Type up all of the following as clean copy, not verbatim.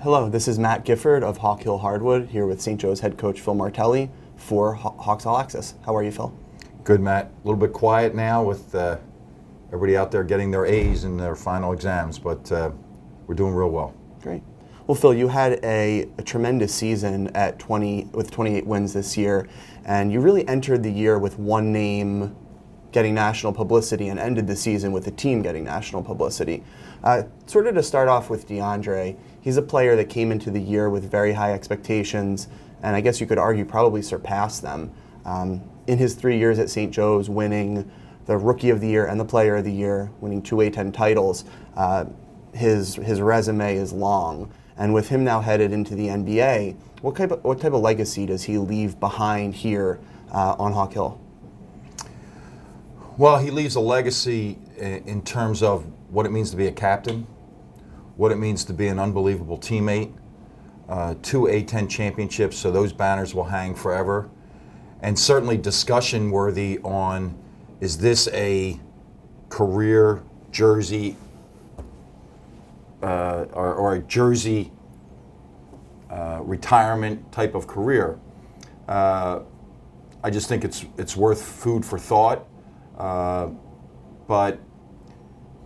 Hello, this is Matt Gifford of Hawk Hill Hardwood here with St. Joe's head coach Phil Martelli for Hawks All Access. How are you, Phil? Good, Matt. A little bit quiet now with everybody out there getting their A's in their final exams, but we're doing real well. Great. Well, Phil, you had a tremendous season with 28 wins this year, and you really entered the year with one name getting national publicity and ended the season with the team getting national publicity. Sort of to start off with DeAndre, he's a player that came into the year with very high expectations, and I guess you could argue probably surpassed them. In his 3 years at St. Joe's, winning the Rookie of the Year and the Player of the Year, winning two A-10 titles, his resume is long. And with him now headed into the NBA, what type of legacy does he leave behind here on Hawk Hill? Well, he leaves a legacy in terms of what it means to be a captain, what it means to be an unbelievable teammate, two A-10 championships, so those banners will hang forever, and certainly discussion worthy on, is this a career jersey or a jersey retirement type of career. I just think it's worth food for thought. But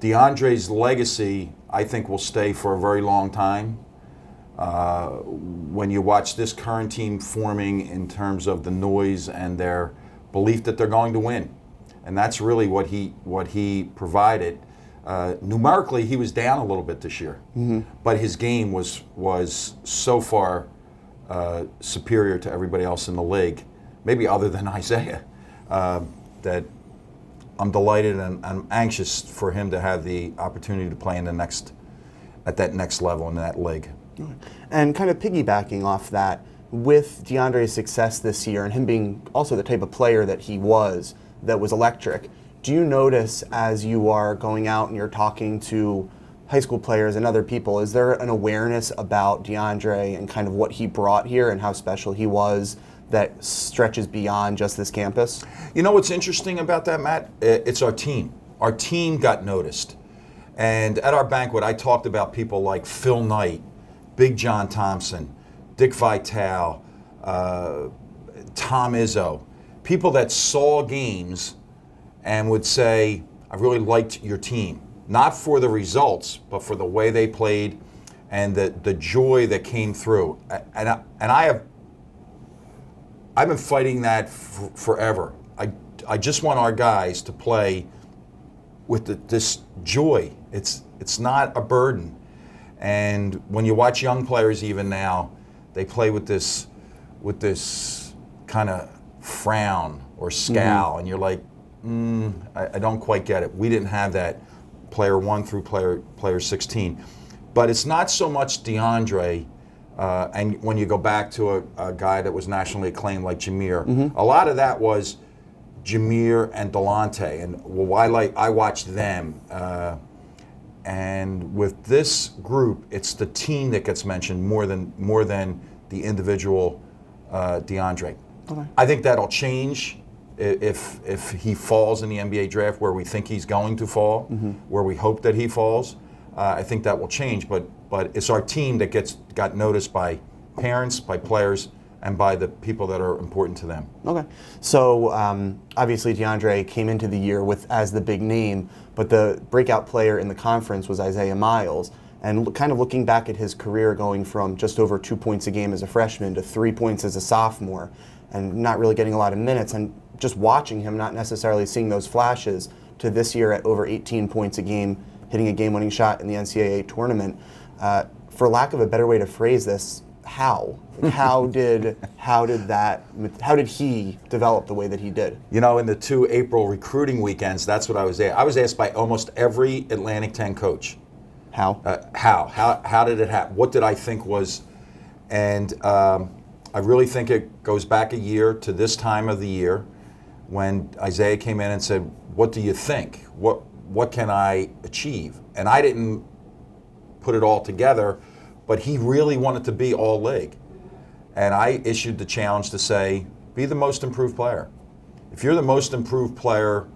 DeAndre's legacy, I think, will stay for a very long time. When you watch this current team forming in terms of the noise and their belief that they're going to win, and that's really what he provided. Numerically, he was down a little bit this year, but his game was so far superior to everybody else in the league, maybe other than Isaiah, that I'm delighted and I'm anxious for him to have the opportunity to play at that next level in that league. And kind of piggybacking off that, with DeAndre's success this year and him being also the type of player that he was, that was electric, do you notice as you are going out and you're talking to high school players and other people, is there an awareness about DeAndre and kind of what he brought here and how special he was that stretches beyond just this campus? You know what's interesting about that, Matt? It's our team. Our team got noticed. And at our banquet, I talked about people like Phil Knight, Big John Thompson, Dick Vitale, Tom Izzo, people that saw games and would say, I really liked your team. Not for the results, but for the way they played and the joy that came through. I've been fighting that forever. I just want our guys to play with this joy. It's not a burden. And when you watch young players even now, they play with this kind of frown or scowl, and you're like, I don't quite get it. We didn't have that player 1 through player 16. But it's not so much DeAndre. And when you go back to a guy that was nationally acclaimed like Jameer, a lot of that was Jameer and Delonte, and I watched them. And with this group, it's the team that gets mentioned more than the individual DeAndre. Okay. I think that'll change if he falls in the NBA draft where we think he's going to fall, where we hope that he falls. I think that will change, but it's our team that got noticed by parents, by players, and by the people that are important to them. Okay. So obviously DeAndre came into the year as the big name, but the breakout player in the conference was Isaiah Miles. And kind of looking back at his career, going from just over 2 points a game as a freshman to 3 points as a sophomore, and not really getting a lot of minutes, and just watching him, not necessarily seeing those flashes, to this year at over 18 points a game, hitting a game-winning shot in the NCAA tournament. For lack of a better way to phrase this, how? How did he develop the way that he did? You know, in the 2 April recruiting weekends, that's what I was asked. I was asked by almost every Atlantic 10 coach. How? How did it happen? What did I think was? And I really think it goes back a year to this time of the year when Isaiah came in and said, "What do you think? What can I achieve?" And I didn't put it all together, but he really wanted to be all league. And I issued the challenge to say, be the most improved player. If you're the most improved player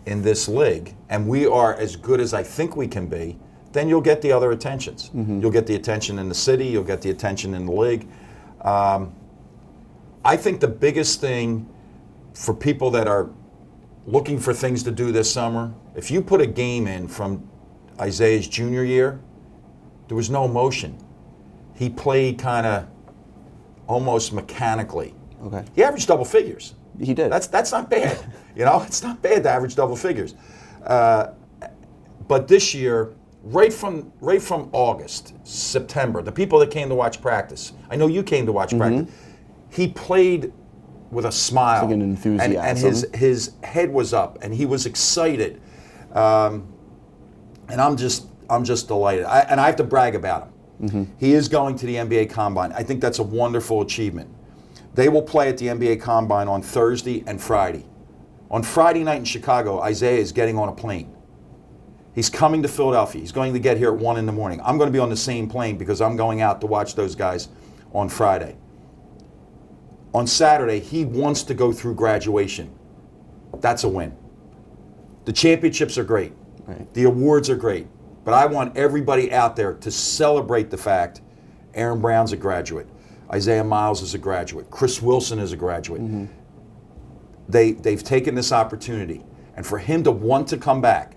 in this league, and we are as good as I think we can be, then you'll get the other attentions. You'll get the attention in the city, you'll get the attention in the league. I think the biggest thing for people that are looking for things to do this summer, if you put a game in from Isaiah's junior year, there was no emotion. He played kind of almost mechanically. Okay. He averaged double figures. He did. That's not bad. It's not bad to average double figures. But this year, right from August, September, the people that came to watch practice, I know you came to watch practice, he played with a smile. Like an enthusiasm. And his head was up, and he was excited. And I'm just delighted. And I have to brag about him. He is going to the NBA Combine. I think that's a wonderful achievement. They will play at the NBA Combine on Thursday and Friday. On Friday night in Chicago, Isaiah is getting on a plane. He's coming to Philadelphia. He's going to get here at 1 in the morning. I'm going to be on the same plane because I'm going out to watch those guys on Friday. On Saturday, he wants to go through graduation. That's a win. The championships are great. Right. The awards are great. But I want everybody out there to celebrate the fact Aaron Brown's a graduate. Isaiah Miles is a graduate. Chris Wilson is a graduate. They've taken this opportunity. And for him to want to come back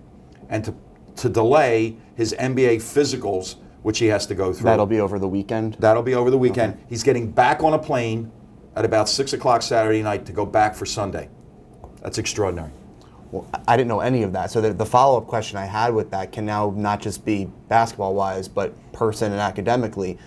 and to delay his NBA physicals, which he has to go through. That'll be over the weekend? That'll be over the weekend. Okay. He's getting back on a plane at about 6 o'clock Saturday night to go back for Sunday. That's extraordinary. Well, I didn't know any of that. So the follow-up question I had with that can now not just be basketball-wise, but person and academically.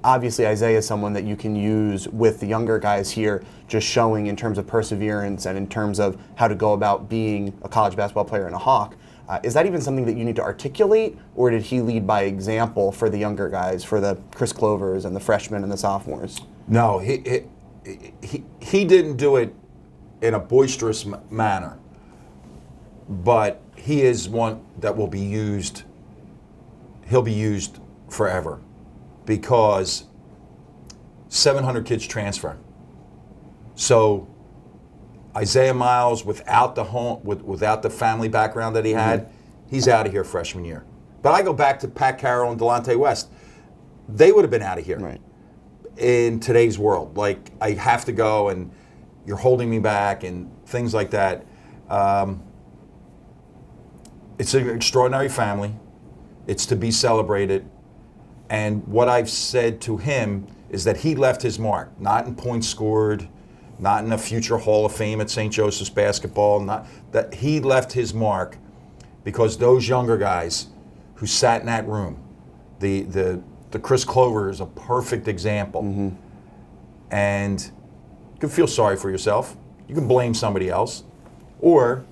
Obviously, Isaiah is someone that you can use with the younger guys here, just showing in terms of perseverance and in terms of how to go about being a college basketball player and a Hawk. Is that even something that you need to articulate, or did he lead by example for the younger guys, for the Chris Clovers and the freshmen and the sophomores? No, he didn't do it in a boisterous manner, but he is one that will be used. He'll be used forever because 700 kids transfer. So Isaiah Miles, without the home, without the family background that he had, he's out of here freshman year. But I go back to Pat Carroll and Delonte West. They would have been out of here in today's world. Like, I have to go, and you're holding me back, and things like that. It's an extraordinary family. It's to be celebrated. And what I've said to him is that he left his mark, not in points scored, not in a future Hall of Fame at St. Joseph's basketball, not that he left his mark because those younger guys who sat in that room, the Chris Clover is a perfect example. And you can feel sorry for yourself. You can blame somebody else. Or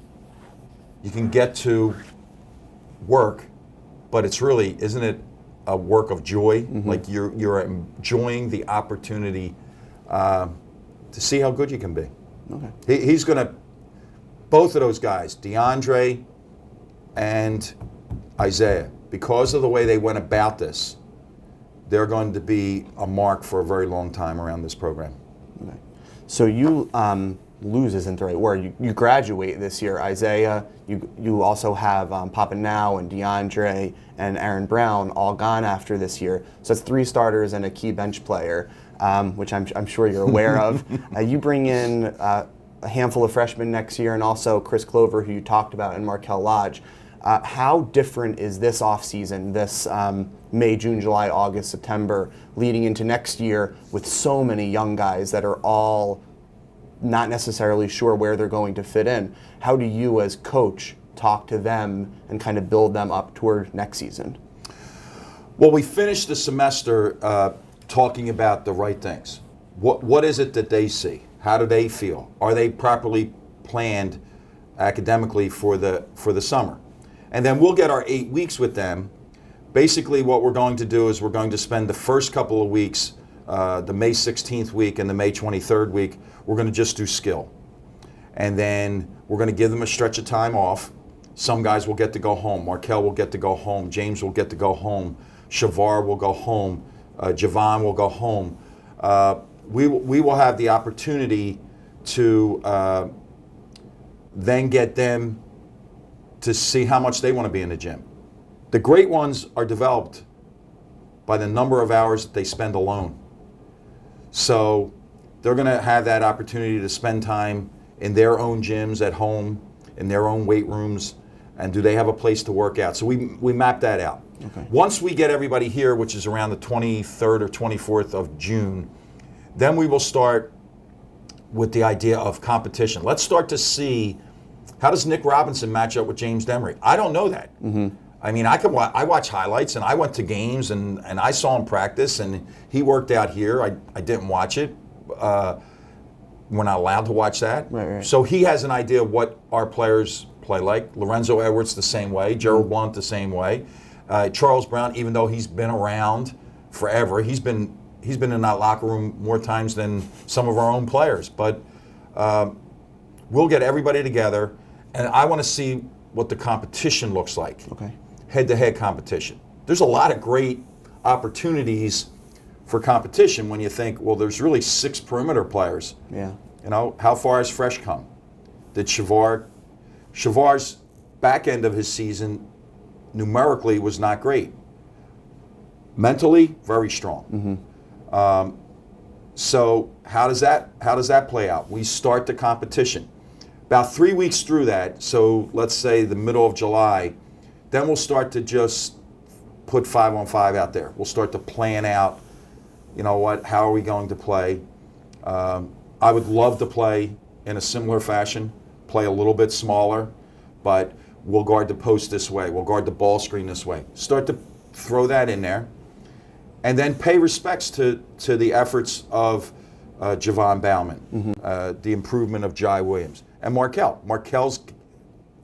you can get to work, but it's really, isn't it a work of joy? Like you're enjoying the opportunity to see how good you can be. Okay. He's going to, both of those guys, DeAndre and Isaiah, because of the way they went about this, they're going to be a mark for a very long time around this program. Okay. So you lose isn't the right word. You graduate this year, Isaiah. You also have Papa Now and DeAndre and Aaron Brown all gone after this year. So it's 3 starters and a key bench player, which I'm sure you're aware of. You bring in a handful of freshmen next year, and also Chris Clover, who you talked about, and Markel Lodge. How different is this offseason, this May, June, July, August, September, leading into next year with so many young guys that are all not necessarily sure where they're going to fit in? How do you as coach talk to them and kind of build them up toward next season? Well, we finished the semester talking about the right things. What is it that they see? How do they feel? Are they properly planned academically for the summer? And then we'll get our 8 weeks with them. Basically, what we're going to do is we're going to spend the first couple of weeks, the May 16th week and the May 23rd week, we're going to just do skill. And then we're going to give them a stretch of time off. Some guys will get to go home. Markel will get to go home. James will get to go home. Shavar will go home. Javon will go home. We will have the opportunity to then get them to see how much they want to be in the gym. The great ones are developed by the number of hours that they spend alone. So they're going to have that opportunity to spend time in their own gyms at home, in their own weight rooms, and do they have a place to work out? So we map that out. Okay. Once we get everybody here, which is around the 23rd or 24th of June, then we will start with the idea of competition. Let's start to see, how does Nick Robinson match up with James Bembry? I don't know that. Mm-hmm. I mean, I watch highlights, and I went to games, and I saw him practice, and he worked out here. I didn't watch it. We're not allowed to watch that. Right. So he has an idea of what our players play like. Lorenzo Edwards the same way. Gerald Blunt the same way. Charles Brown, even though he's been around forever, he's been in that locker room more times than some of our own players. But we'll get everybody together, and I want to see what the competition looks like. Okay. Head-to-head competition. There's a lot of great opportunities for competition when you think, well, there's really 6 perimeter players. Yeah. You know, how far has Fresh come? Did Shavar's back end of his season numerically was not great. Mentally, very strong. Mm-hmm. So how does that play out? We start the competition. About 3 weeks through that, so let's say the middle of July, then we'll start to just put 5-on-5 out there. We'll start to plan out, you know what, how are we going to play? I would love to play in a similar fashion, play a little bit smaller, but we'll guard the post this way, we'll guard the ball screen this way. Start to throw that in there, and then pay respects to the efforts of Javon Bauman, mm-hmm. The improvement of Jai Williams, and Markel. Markel's,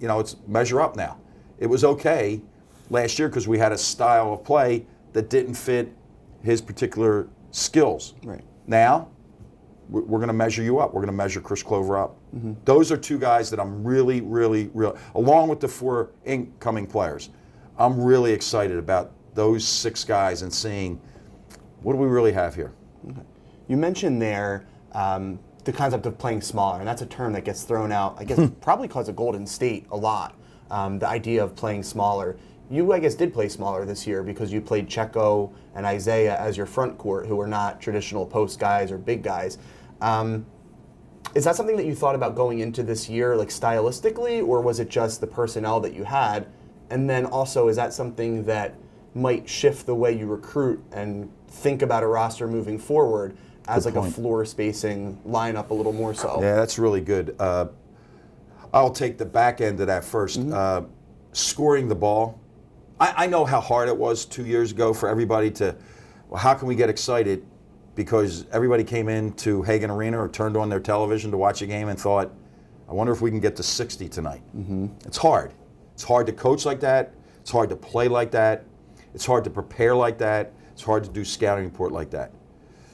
you know, it's measure up now. It was okay last year because we had a style of play that didn't fit his particular skills. Right. Now, we're going to measure you up. We're going to measure Chris Clover up. Mm-hmm. Those are 2 guys that I'm really, along with the 4 incoming players, I'm really excited about those 6 guys and seeing what do we really have here. Okay. You mentioned there the concept of playing smaller, and that's a term that gets thrown out, I guess, probably because of Golden State a lot, the idea of playing smaller. You, I guess, did play smaller this year because you played Checo and Isaiah as your front court, who are not traditional post guys or big guys. Is that something that you thought about going into this year, like stylistically, or was it just the personnel that you had? And then also, is that something that might shift the way you recruit and think about a roster moving forward as like a floor spacing lineup a little more so? Yeah, that's really good. I'll take the back end of that first. Mm-hmm. Scoring the ball. I know how hard it was 2 years ago for everybody to, well, how can we get excited? Because everybody came into Hagan Arena or turned on their television to watch a game and thought, I wonder if we can get to 60 tonight. Mm-hmm. It's hard. It's hard to coach like that. It's hard to play like that. It's hard to prepare like that. It's hard to do scouting report like that.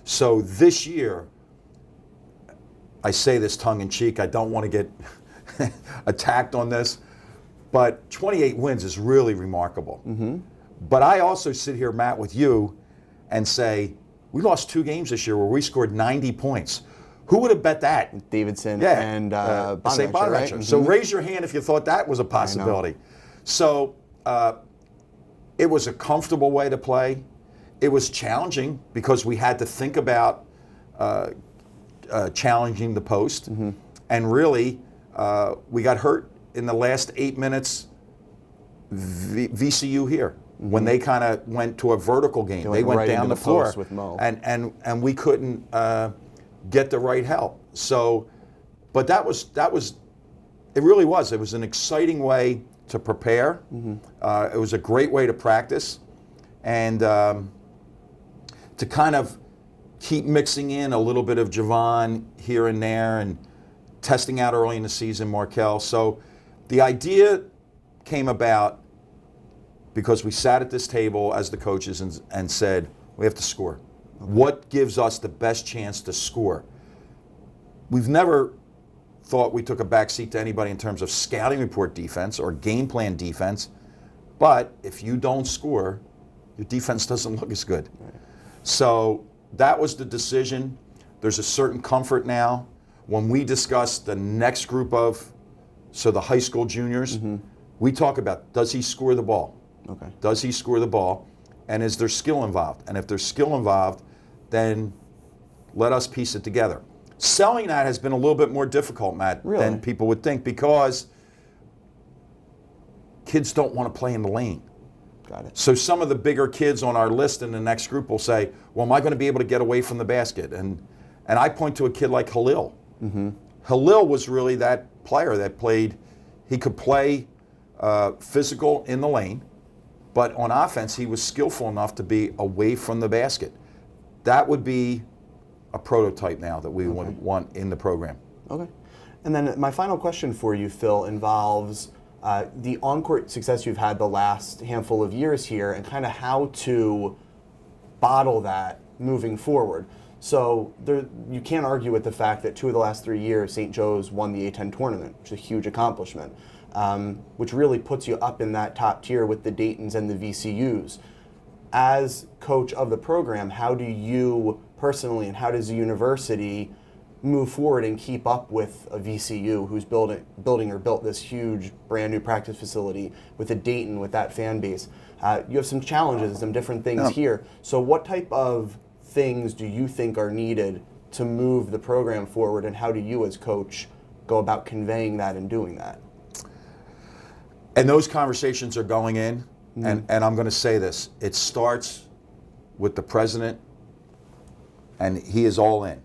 So this year, I say this tongue in cheek, I don't want to get attacked on this, but 28 wins is really remarkable. Mm-hmm. But I also sit here, Matt, with you and say, we lost 2 games this year where we scored 90 points. Who would have bet that? Davidson yeah. and St. Bonaventure, right? Mm-hmm. So raise your hand if you thought that was a possibility. So it was a comfortable way to play. It was challenging because we had to think about challenging the post. Mm-hmm. And really, we got hurt in the last 8 minutes, VCU here, mm-hmm. when they kind of went to a vertical game. They went right down the floor with Mo. And we couldn't get the right help. So, but that was, it really was. It was an exciting way to prepare. Mm-hmm. It was a great way to practice. And to kind of keep mixing in a little bit of Javon here and there and testing out early in the season, Markel. So the idea came about because we sat at this table as the coaches and said, we have to score. What gives us the best chance to score? We've never thought we took a backseat to anybody in terms of scouting report defense or game plan defense, but if you don't score, your defense doesn't look as good. Right. So that was the decision. There's a certain comfort now. When we discuss the next group of, so the high school juniors, mm-hmm. we talk about, does he score the ball? Okay. Does he score the ball? And is there skill involved? And if there's skill involved, then let us piece it together. Selling that has been a little bit more difficult, Matt, Really? than people would think, because kids don't want to play in the lane. Got it. So some of the bigger kids on our list in the next group will say, well, am I going to be able to get away from the basket? And I point to a kid like Halil. Mm-hmm. Halil was really that player that played, he could play physical in the lane, but on offense he was skillful enough to be away from the basket. That would be a prototype now that we would want in the program. Okay. And then my final question for you, Phil, involves the on-court success you've had the last handful of years here, and kind of how to bottle that moving forward. So you can't argue with the fact that 2 of the last 3 years, St. Joe's won the A10 tournament, which is a huge accomplishment, which really puts you up in that top tier with the Daytons and the VCUs. As coach of the program, how do you personally, and how does the university move forward and keep up with a VCU who's built this huge brand new practice facility, with a Dayton with that fan base? You have some challenges, some different things here. So what type of things do you think are needed to move the program forward, and how do you as coach go about conveying that and doing that? And those conversations are going in, and I'm going to say this, it starts with the president, and he is all in.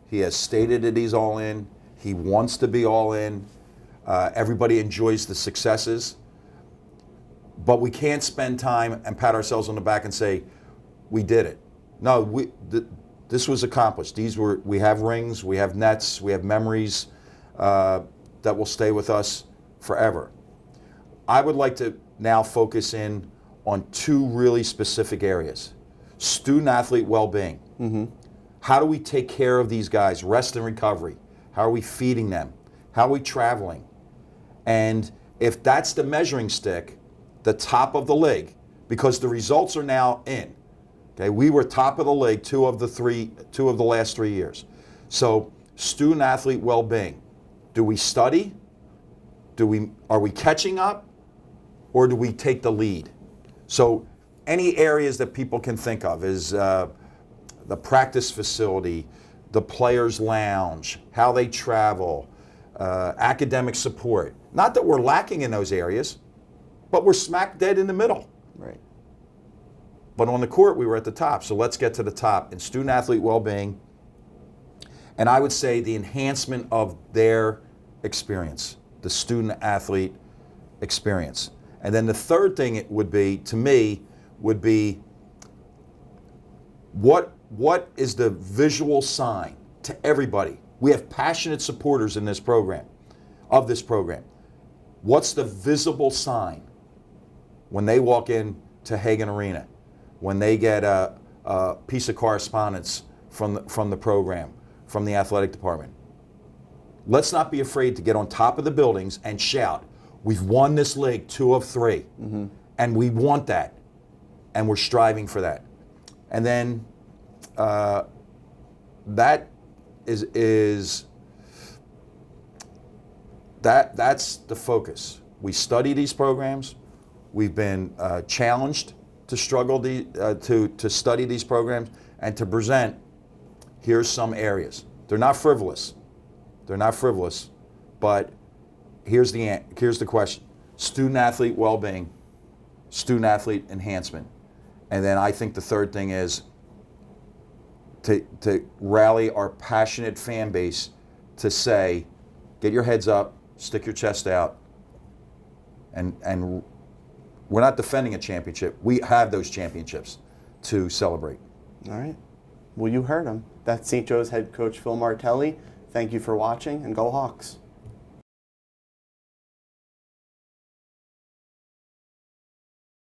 He has stated that he's all in. He wants to be all in. Everybody enjoys the successes. But we can't spend time and pat ourselves on the back and say, we did it. No, this was accomplished. We have rings, we have nets, we have memories that will stay with us forever. I would like to now focus in on 2 really specific areas. Student-athlete well-being. Mm-hmm. How do we take care of these guys? Rest and recovery. How are we feeding them? How are we traveling? And if that's the measuring stick, the top of the league, because the results are now in. Okay, we were top of the league 2 of the last 3 years. So student-athlete well-being. Do we study? Are we catching up? Or do we take the lead? So any areas that people can think of is the practice facility, the players' lounge, how they travel, academic support. Not that we're lacking in those areas, but we're smack dead in the middle. Right. But on the court, we were at the top. So let's get to the top in student-athlete well-being. And I would say the enhancement of their experience, the student-athlete experience. And then the third thing it would be, to me, would be what is the visual sign to everybody? We have passionate supporters in this program, of this program. What's the visible sign when they walk in to Hagan Arena, when they get a piece of correspondence from the program, from the athletic department? Let's not be afraid to get on top of the buildings and shout, we've won this league 2 of 3, and we want that, and we're striving for that. And then that's the focus. We study these programs. We've been challenged to to study these programs and to present. Here's some areas. They're not frivolous. But here's the question: student-athlete well-being, student-athlete enhancement, and then I think the third thing is to rally our passionate fan base to say, get your heads up, stick your chest out, and we're not defending a championship. We have those championships to celebrate. All right. Well, you heard him. That's St. Joe's head coach Phil Martelli. Thank you for watching, and go Hawks.